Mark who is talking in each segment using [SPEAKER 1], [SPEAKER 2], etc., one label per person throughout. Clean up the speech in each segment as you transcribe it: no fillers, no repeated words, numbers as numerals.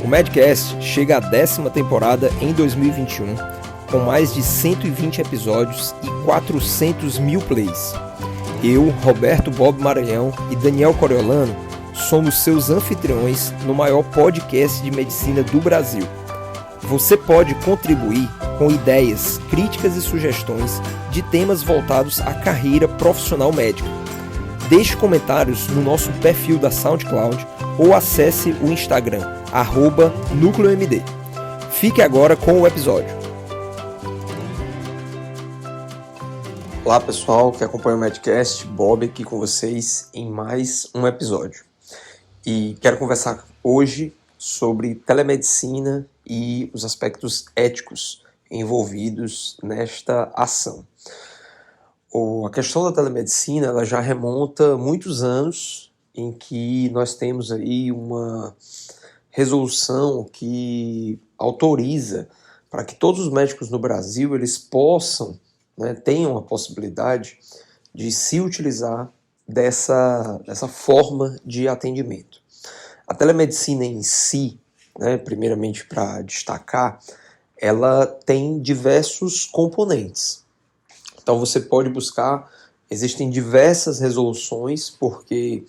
[SPEAKER 1] O Medcast chega à 10ª temporada em 2021, com mais de 120 episódios e 400 mil plays. Eu, Roberto Bob Maranhão e Daniel Coriolano somos seus anfitriões no maior podcast de medicina do Brasil. Você pode contribuir com ideias, críticas e sugestões de temas voltados à carreira profissional médica. Deixe comentários no nosso perfil da SoundCloud ou acesse o Instagram, @NúcleoMD. Fique agora com o episódio. Olá pessoal que acompanha o Medcast, Bob aqui com vocês em mais um episódio. E quero conversar hoje sobre telemedicina e os aspectos éticos envolvidos nesta ação. A questão da telemedicina ela já remonta muitos anos em que nós temos aí uma resolução que autoriza para que todos os médicos no Brasil eles possam, tenham a possibilidade de se utilizar dessa forma de atendimento. A telemedicina em si, primeiramente para destacar, ela tem diversos componentes. Então você pode buscar, existem diversas resoluções, porque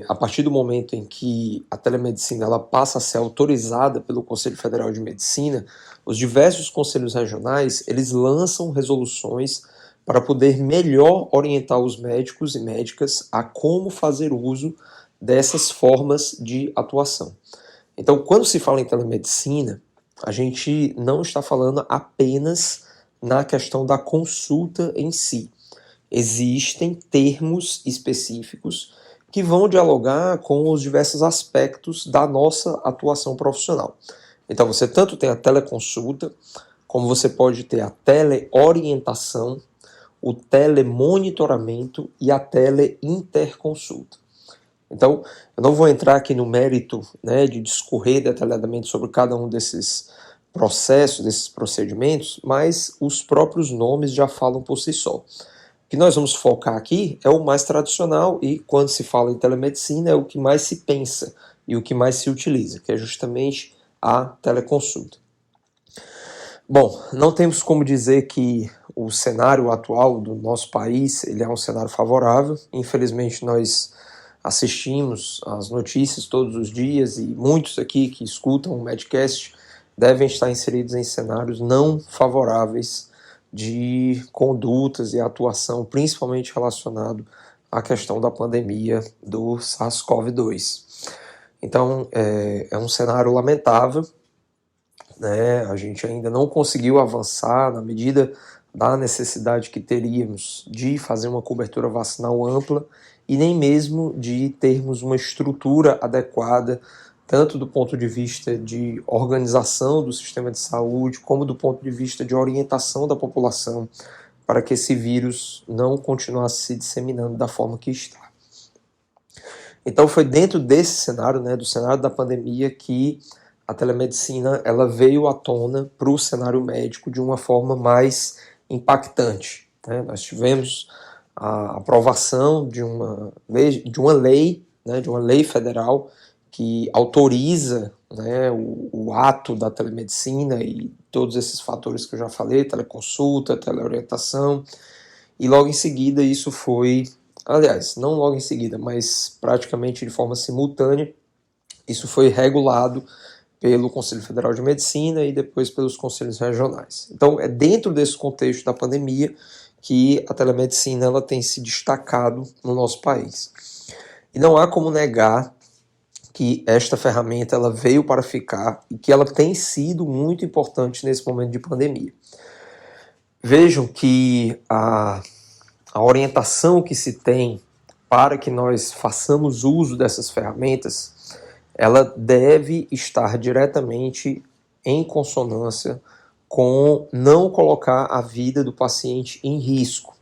[SPEAKER 1] a partir do momento em que a telemedicina ela passa a ser autorizada pelo Conselho Federal de Medicina, os diversos conselhos regionais eles lançam resoluções para poder melhor orientar os médicos e médicas a como fazer uso dessas formas de atuação. Então, quando se fala em telemedicina, a gente não está falando apenas na questão da consulta em si. Existem termos específicos que vão dialogar com os diversos aspectos da nossa atuação profissional. Então você tanto tem a teleconsulta, como você pode ter a teleorientação, o telemonitoramento e a teleinterconsulta. Então, eu não vou entrar aqui no mérito de discorrer detalhadamente sobre cada um desses processos, desses procedimentos, mas os próprios nomes já falam por si só. O que nós vamos focar aqui é o mais tradicional e quando se fala em telemedicina é o que mais se pensa e o que mais se utiliza, que é justamente a teleconsulta. Bom, não temos como dizer que o cenário atual do nosso país ele é um cenário favorável. Infelizmente nós assistimos às notícias todos os dias e muitos aqui que escutam o Medcast devem estar inseridos em cenários não favoráveis de condutas e atuação, principalmente relacionado à questão da pandemia do SARS-CoV-2. Então, é um cenário lamentável, a gente ainda não conseguiu avançar na medida da necessidade que teríamos de fazer uma cobertura vacinal ampla e nem mesmo de termos uma estrutura adequada, tanto do ponto de vista de organização do sistema de saúde, como do ponto de vista de orientação da população, para que esse vírus não continuasse se disseminando da forma que está. Então foi dentro desse cenário, do cenário da pandemia, que a telemedicina ela veio à tona para o cenário médico de uma forma mais impactante. Nós tivemos a aprovação de uma lei federal que autoriza o ato da telemedicina e todos esses fatores que eu já falei, teleconsulta, teleorientação, e logo em seguida isso foi, aliás, não logo em seguida, mas praticamente de forma simultânea, isso foi regulado pelo Conselho Federal de Medicina e depois pelos conselhos regionais. Então é dentro desse contexto da pandemia que a telemedicina ela tem se destacado no nosso país. E não há como negar que esta ferramenta ela veio para ficar e que ela tem sido muito importante nesse momento de pandemia. Vejam que a orientação que se tem para que nós façamos uso dessas ferramentas, ela deve estar diretamente em consonância com não colocar a vida do paciente em risco.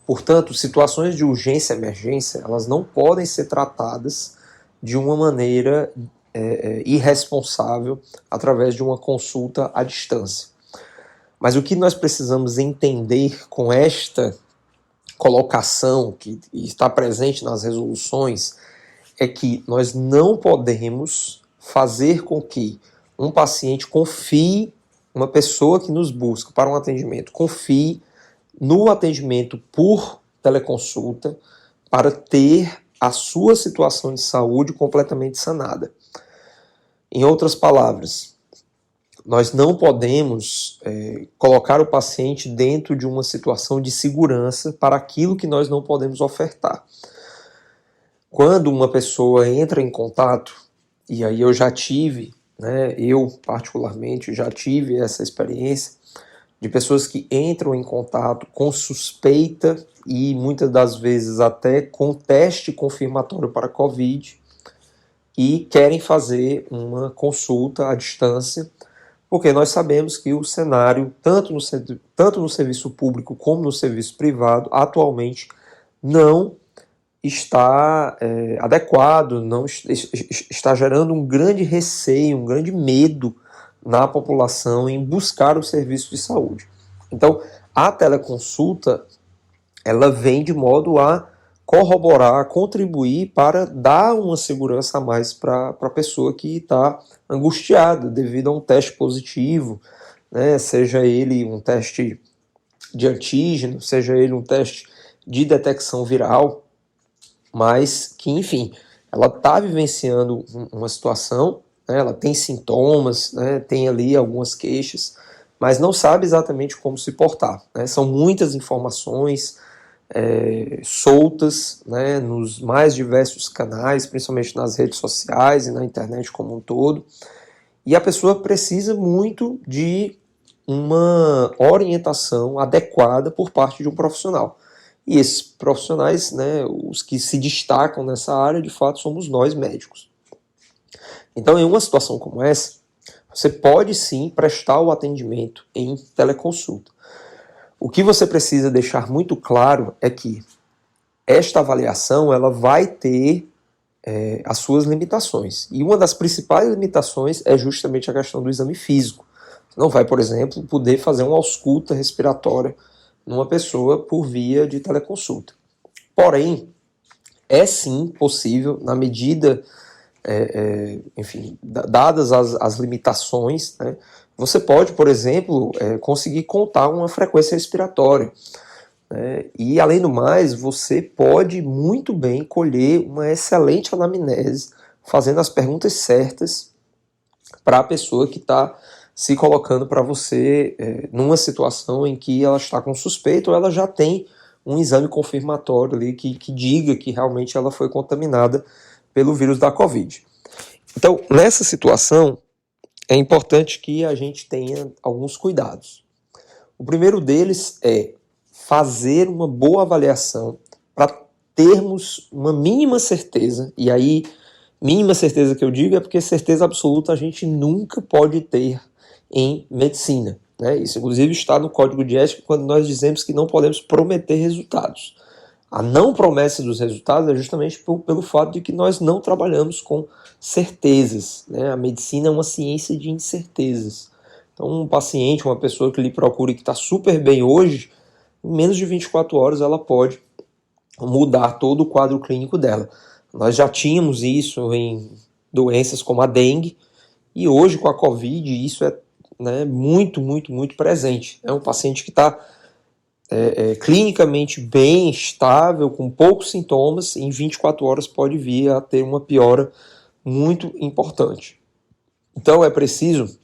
[SPEAKER 1] Portanto, situações de urgência e emergência, elas não podem ser tratadas de uma maneira irresponsável através de uma consulta à distância. Mas o que nós precisamos entender com esta colocação que está presente nas resoluções é que nós não podemos fazer com que um paciente confie, uma pessoa que nos busca para um atendimento, confie no atendimento por teleconsulta para ter a sua situação de saúde completamente sanada. Em outras palavras, nós não podemos colocar o paciente dentro de uma situação de segurança para aquilo que nós não podemos ofertar. Quando uma pessoa entra em contato, e aí eu já tive, eu particularmente já tive essa experiência, de pessoas que entram em contato com suspeita e muitas das vezes até com teste confirmatório para Covid e querem fazer uma consulta à distância, porque nós sabemos que o cenário, tanto no serviço público como no serviço privado, atualmente não está adequado, não está gerando um grande receio, um grande medo na população em buscar o serviço de saúde. Então, a teleconsulta, ela vem de modo a corroborar, a contribuir para dar uma segurança a mais para a pessoa que está angustiada devido a um teste positivo, seja ele um teste de antígeno, seja ele um teste de detecção viral, mas que, enfim, ela está vivenciando uma situação, ela tem sintomas, tem ali algumas queixas, mas não sabe exatamente como se portar. São muitas informações soltas nos mais diversos canais, principalmente nas redes sociais e na internet como um todo, e a pessoa precisa muito de uma orientação adequada por parte de um profissional. E esses profissionais, os que se destacam nessa área, de fato, somos nós médicos. Então, em uma situação como essa, você pode sim prestar o atendimento em teleconsulta. O que você precisa deixar muito claro é que esta avaliação ela vai ter as suas limitações. E uma das principais limitações é justamente a questão do exame físico. Você não vai, por exemplo, poder fazer uma ausculta respiratória numa pessoa por via de teleconsulta. Porém, é sim possível, na medida, enfim, dadas as limitações, você pode, por exemplo, conseguir contar uma frequência respiratória. E, além do mais, você pode muito bem colher uma excelente anamnese, fazendo as perguntas certas para a pessoa que está se colocando para você numa situação em que ela está com suspeita ou ela já tem um exame confirmatório ali que diga que realmente ela foi contaminada pelo vírus da Covid. Então, nessa situação, é importante que a gente tenha alguns cuidados. O primeiro deles é fazer uma boa avaliação para termos uma mínima certeza, e aí, mínima certeza que eu digo é porque certeza absoluta a gente nunca pode ter em medicina. Isso, inclusive, está no Código de Ética quando nós dizemos que não podemos prometer resultados. A não promessa dos resultados é justamente pelo fato de que nós não trabalhamos com certezas. A medicina é uma ciência de incertezas. Então, um paciente, uma pessoa que lhe procura e que está super bem hoje, em menos de 24 horas ela pode mudar todo o quadro clínico dela. Nós já tínhamos isso em doenças como a dengue, e hoje com a Covid isso é muito, muito, muito presente. É um paciente que está clinicamente bem, estável, com poucos sintomas, em 24 horas pode vir a ter uma piora muito importante. Então é preciso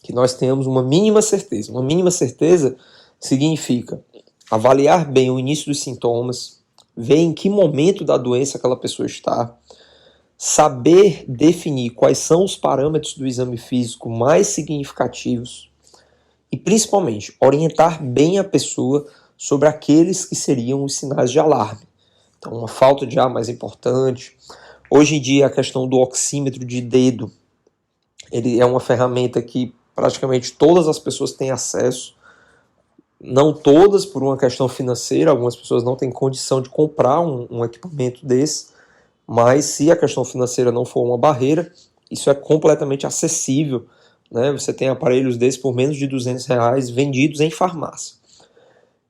[SPEAKER 1] que nós tenhamos uma mínima certeza. Uma mínima certeza significa avaliar bem o início dos sintomas, ver em que momento da doença aquela pessoa está, saber definir quais são os parâmetros do exame físico mais significativos e, principalmente, orientar bem a pessoa sobre aqueles que seriam os sinais de alarme. Então, uma falta de ar mais importante. Hoje em dia, a questão do oxímetro de dedo, ele é uma ferramenta que praticamente todas as pessoas têm acesso. Não todas por uma questão financeira, algumas pessoas não têm condição de comprar um equipamento desse, mas se a questão financeira não for uma barreira, isso é completamente acessível. Você tem aparelhos desses por menos de R$200 vendidos em farmácia.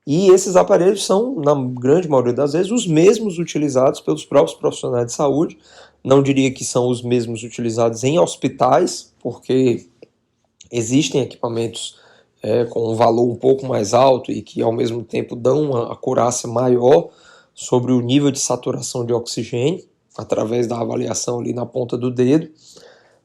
[SPEAKER 1] E esses aparelhos são, na grande maioria das vezes, os mesmos utilizados pelos próprios profissionais de saúde Não diria que são os mesmos utilizados em hospitais, porque existem equipamentos com um valor um pouco mais alto e que ao mesmo tempo dão uma acurácia maior sobre o nível de saturação de oxigênio, através da avaliação ali na ponta do dedo.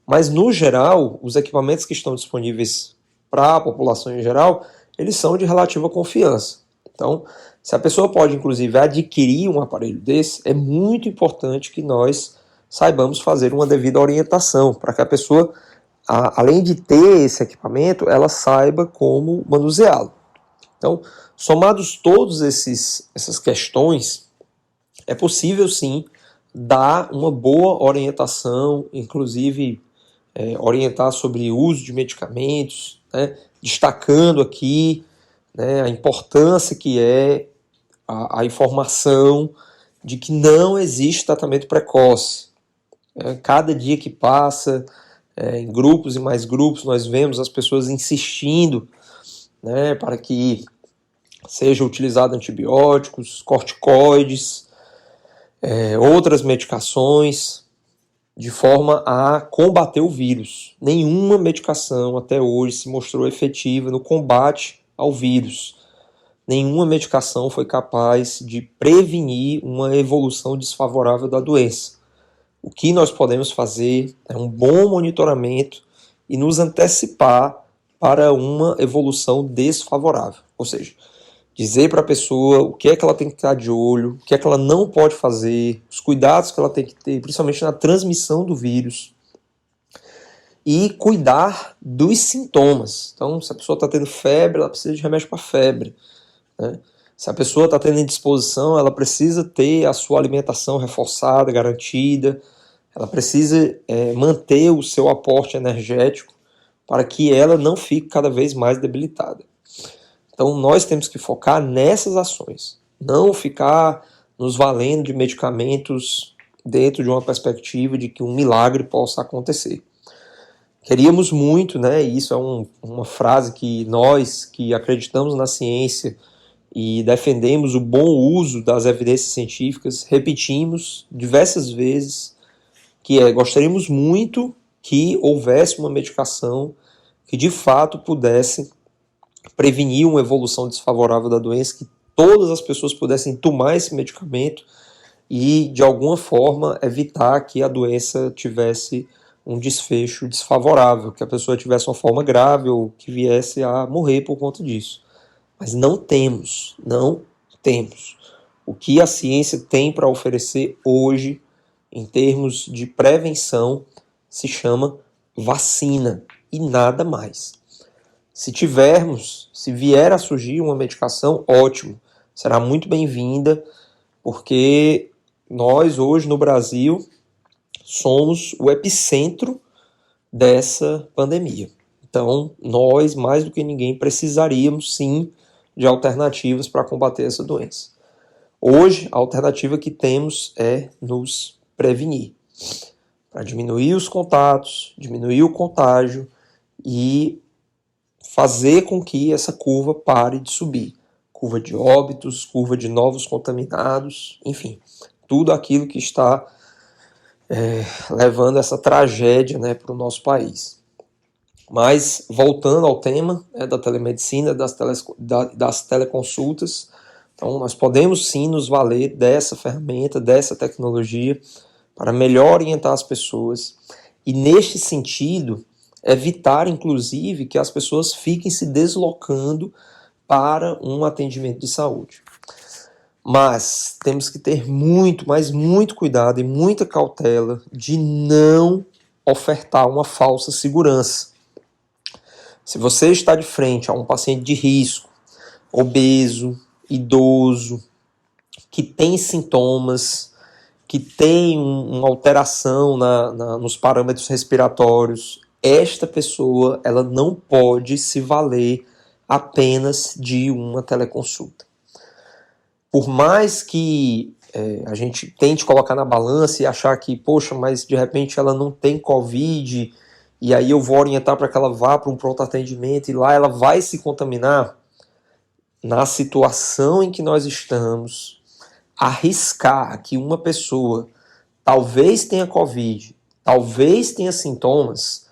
[SPEAKER 1] Mas no geral, os equipamentos que estão disponíveis para a população em geral, eles são de relativa confiança. Então, se a pessoa pode inclusive adquirir um aparelho desse, é muito importante que nós saibamos fazer uma devida orientação, para que a pessoa, além de ter esse equipamento, ela saiba como manuseá-lo. Então, somados todas essas questões, é possível sim dar uma boa orientação, inclusive orientar sobre o uso de medicamentos, né, destacando aqui, né, a importância que é a informação de que não existe tratamento precoce. Cada dia que passa, em grupos e mais grupos, nós vemos as pessoas insistindo, né, para que seja utilizado antibióticos, corticoides, outras medicações, de forma a combater o vírus. Nenhuma medicação até hoje se mostrou efetiva no combate ao vírus. Nenhuma medicação foi capaz de prevenir uma evolução desfavorável da doença. O que nós podemos fazer é um bom monitoramento e nos antecipar para uma evolução desfavorável. Ou seja, dizer para a pessoa o que é que ela tem que estar de olho, o que é que ela não pode fazer, os cuidados que ela tem que ter, principalmente na transmissão do vírus. E cuidar dos sintomas. Então, se a pessoa está tendo febre, ela precisa de remédio para febre, né? Se a pessoa está tendo indisposição, ela precisa ter a sua alimentação reforçada, garantida. Ela precisa manter o seu aporte energético para que ela não fique cada vez mais debilitada. Então nós temos que focar nessas ações, não ficar nos valendo de medicamentos dentro de uma perspectiva de que um milagre possa acontecer. Queríamos muito, né, e isso é uma frase que nós que acreditamos na ciência e defendemos o bom uso das evidências científicas, repetimos diversas vezes, que gostaríamos muito que houvesse uma medicação que de fato pudesse prevenir uma evolução desfavorável da doença, que todas as pessoas pudessem tomar esse medicamento e, de alguma forma, evitar que a doença tivesse um desfecho desfavorável, que a pessoa tivesse uma forma grave ou que viesse a morrer por conta disso. Mas não temos. O que a ciência tem para oferecer hoje, em termos de prevenção, se chama vacina e nada mais. Se vier a surgir uma medicação, ótimo, será muito bem-vinda, porque nós hoje no Brasil somos o epicentro dessa pandemia. Então, nós, mais do que ninguém, precisaríamos sim de alternativas para combater essa doença. Hoje, a alternativa que temos é nos prevenir, para diminuir os contatos, diminuir o contágio e fazer com que essa curva pare de subir. Curva de óbitos, curva de novos contaminados, enfim, tudo aquilo que está levando essa tragédia, né, para o nosso país. Mas, voltando ao tema da telemedicina, das teleconsultas, então nós podemos sim nos valer dessa ferramenta, dessa tecnologia, para melhor orientar as pessoas e, neste sentido, evitar, inclusive, que as pessoas fiquem se deslocando para um atendimento de saúde. Mas temos que ter muito, mas muito cuidado e muita cautela de não ofertar uma falsa segurança. Se você está de frente a um paciente de risco, obeso, idoso, que tem sintomas, que tem uma alteração nos parâmetros respiratórios, esta pessoa ela não pode se valer apenas de uma teleconsulta. Por mais que a gente tente colocar na balança e achar que, poxa, mas de repente ela não tem Covid, e aí eu vou orientar para que ela vá para um pronto atendimento e lá ela vai se contaminar, na situação em que nós estamos, arriscar que uma pessoa talvez tenha Covid, talvez tenha sintomas,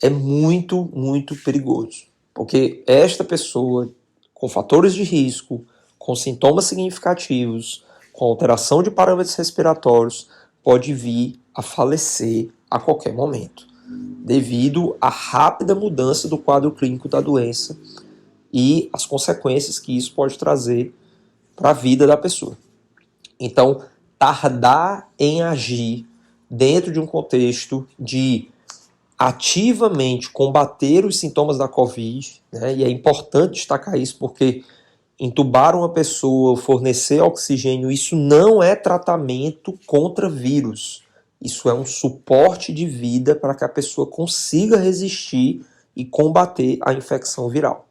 [SPEAKER 1] é muito, muito perigoso. Porque esta pessoa com fatores de risco, com sintomas significativos, com alteração de parâmetros respiratórios, pode vir a falecer a qualquer momento, devido à rápida mudança do quadro clínico da doença e as consequências que isso pode trazer para a vida da pessoa. Então, tardar em agir dentro de um contexto de ativamente combater os sintomas da Covid, né, e é importante destacar isso porque entubar uma pessoa, fornecer oxigênio, isso não é tratamento contra vírus. Isso é um suporte de vida para que a pessoa consiga resistir e combater a infecção viral.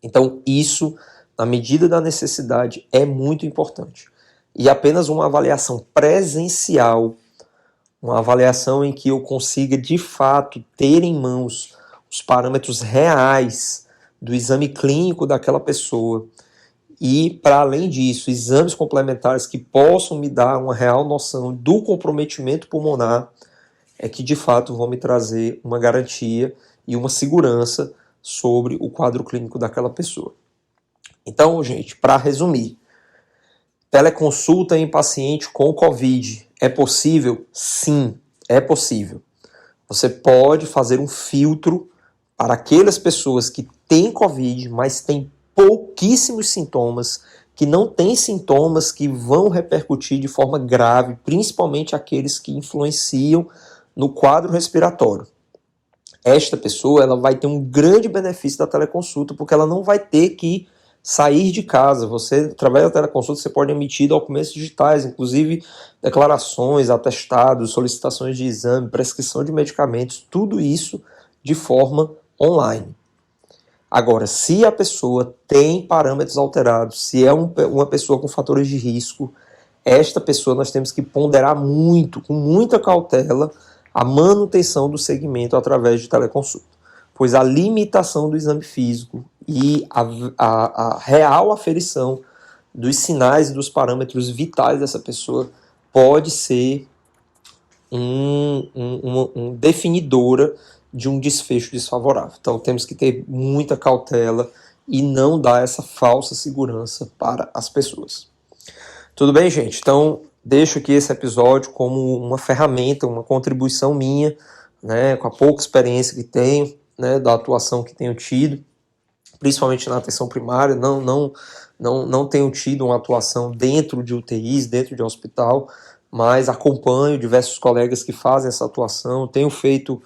[SPEAKER 1] Então, isso, na medida da necessidade, é muito importante. E apenas uma avaliação presencial, uma avaliação em que eu consiga, de fato, ter em mãos os parâmetros reais do exame clínico daquela pessoa e, para além disso, exames complementares que possam me dar uma real noção do comprometimento pulmonar, é que, de fato, vão me trazer uma garantia e uma segurança sobre o quadro clínico daquela pessoa. Então, gente, para resumir, teleconsulta em paciente com Covid é possível? Sim, é possível. Você pode fazer um filtro para aquelas pessoas que têm Covid, mas têm pouquíssimos sintomas, que não têm sintomas que vão repercutir de forma grave, principalmente aqueles que influenciam no quadro respiratório. Esta pessoa ela vai ter um grande benefício da teleconsulta, porque ela não vai ter que sair de casa. Você, através da teleconsulta, você pode emitir documentos digitais, inclusive declarações, atestados, solicitações de exame, prescrição de medicamentos, tudo isso de forma online. Agora, se a pessoa tem parâmetros alterados, se é uma pessoa com fatores de risco, esta pessoa nós temos que ponderar muito, com muita cautela, a manutenção do segmento através de teleconsulta, pois a limitação do exame físico e a real aferição dos sinais e dos parâmetros vitais dessa pessoa pode ser definidora de um desfecho desfavorável. Então temos que ter muita cautela e não dar essa falsa segurança para as pessoas. Tudo bem, gente? Então deixo aqui esse episódio como uma ferramenta, uma contribuição minha, né, com a pouca experiência que tenho, né, da atuação que tenho tido, principalmente na atenção primária. Não tenho tido uma atuação dentro de UTIs, dentro de hospital, mas acompanho diversos colegas que fazem essa atuação, tenho feito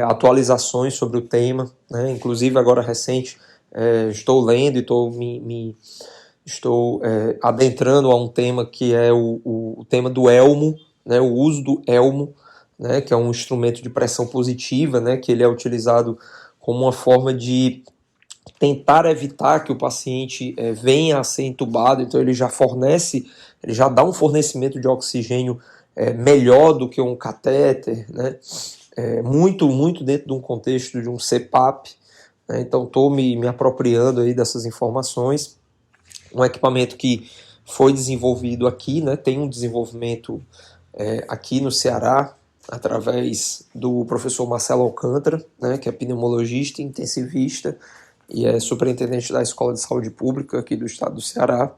[SPEAKER 1] atualizações sobre o tema, né? Inclusive agora recente estou lendo e estou adentrando a um tema que é o tema do elmo, né? O uso do elmo, né? Que é um instrumento de pressão positiva, né? Que ele é utilizado como uma forma de tentar evitar que o paciente venha a ser entubado. Então ele já dá um fornecimento de oxigênio melhor do que um catéter, né? Muito dentro de um contexto de um CPAP, né? Então estou me apropriando aí dessas informações. Um equipamento que foi desenvolvido aqui, né? Tem um desenvolvimento aqui no Ceará, através do professor Marcelo Alcântara, né? Que é pneumologista, intensivista e é superintendente da Escola de Saúde Pública aqui do estado do Ceará.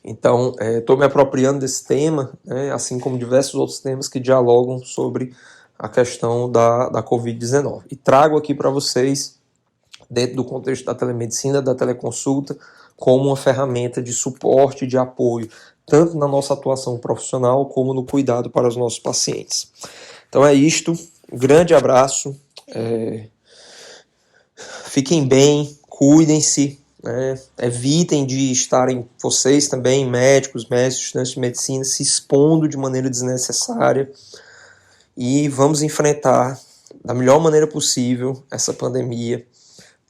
[SPEAKER 1] Então, estou me apropriando desse tema, né, assim como diversos outros temas que dialogam sobre a questão da Covid-19. E trago aqui para vocês, dentro do contexto da telemedicina, da teleconsulta, como uma ferramenta de suporte, de apoio, tanto na nossa atuação profissional, como no cuidado para os nossos pacientes. Então é isto, um grande abraço, fiquem bem, cuidem-se, né? Evitem de estarem vocês também, médicos, estudantes de medicina, se expondo de maneira desnecessária, e vamos enfrentar da melhor maneira possível essa pandemia,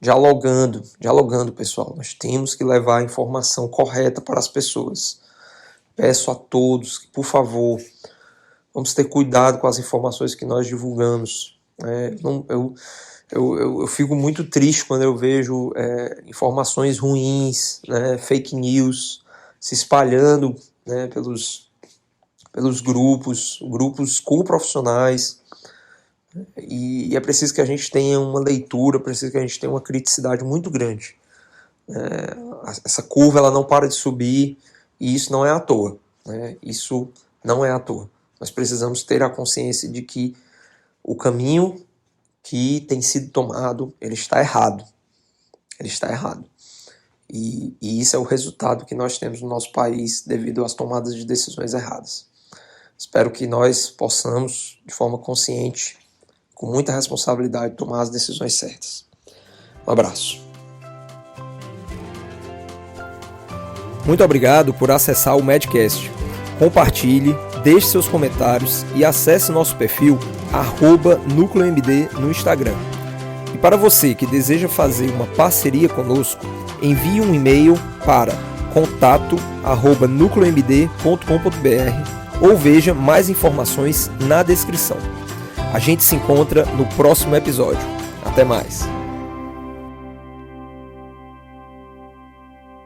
[SPEAKER 1] dialogando, pessoal. Nós temos que levar a informação correta para as pessoas. Peço a todos que, por favor, vamos ter cuidado com as informações que nós divulgamos. Eu fico muito triste quando eu vejo informações ruins, né, fake news, se espalhando, né, pelos pelos grupos com profissionais, e é preciso que a gente tenha uma leitura, preciso que a gente tenha uma criticidade muito grande. Essa curva ela não para de subir, e isso não é à toa, né? Isso não é à toa. Nós precisamos ter a consciência de que o caminho que tem sido tomado, ele está errado. Ele está errado. E isso é o resultado que nós temos no nosso país devido às tomadas de decisões erradas. Espero que nós possamos, de forma consciente, com muita responsabilidade, tomar as decisões certas. Um abraço. Muito obrigado por acessar o Medcast. Compartilhe, deixe seus comentários e acesse nosso perfil @NúcleoMD no Instagram. E para você que deseja fazer uma parceria conosco, envie um e-mail para contato@nucleomd.com.br ou veja mais informações na descrição. A gente se encontra no próximo episódio. Até mais!